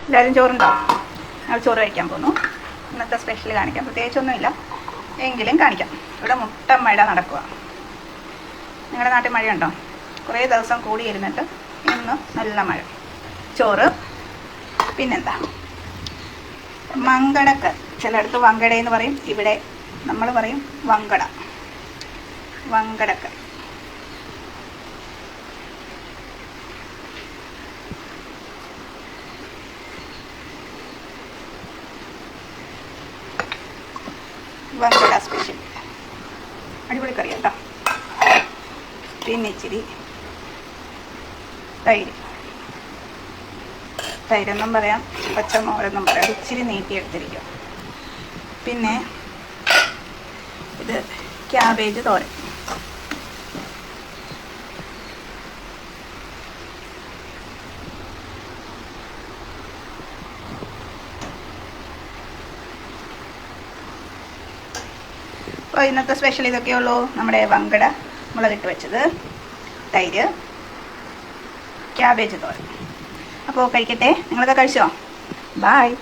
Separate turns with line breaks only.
എല്ലാവരും ചോറുണ്ടോ? ഞങ്ങൾ ചോറ് കഴിക്കാൻ പോകുന്നു. ഇന്നത്തെ സ്പെഷ്യൽ കാണിക്കാം. പ്രത്യേകിച്ചൊന്നുമില്ല, എങ്കിലും കാണിക്കാം. ഇവിടെ മുട്ട മഴ നടക്കുക. നിങ്ങളുടെ നാട്ടിൽ മഴയുണ്ടോ? കുറേ ദിവസം കൂടി ഇരുന്നിട്ട് ഇന്ന് നല്ല മഴ. ചോറ്, പിന്നെന്താ മങ്കടക്ക്, ചിലയിടത്ത് വങ്കട എന്ന് പറയും, ഇവിടെ നമ്മൾ പറയും വങ്കട. വങ്കടക്ക്, വങ്കട സ്പെഷ്യൽ അടിപൊളി കറി കേട്ടോ. പിന്നെ ഇച്ചിരി തൈര്, തൈരെന്നും പറയാം, പച്ചമോരെന്നും പറയാം. ഇച്ചിരി നീട്ടിയെടുത്തിരിക്കും. പിന്നെ ഇത് ക്യാബേജ് തോരൻ. അപ്പോൾ ഇന്നത്തെ സ്പെഷ്യൽ ഇതൊക്കെയുള്ളൂ. നമ്മുടെ വങ്കട മുളകിട്ട് വെച്ചത്, തൈര്, ക്യാബേജ് തോരൻ. അപ്പോൾ കഴിക്കട്ടെ. നിങ്ങളൊക്കെ കഴിച്ചോ? ബായ്.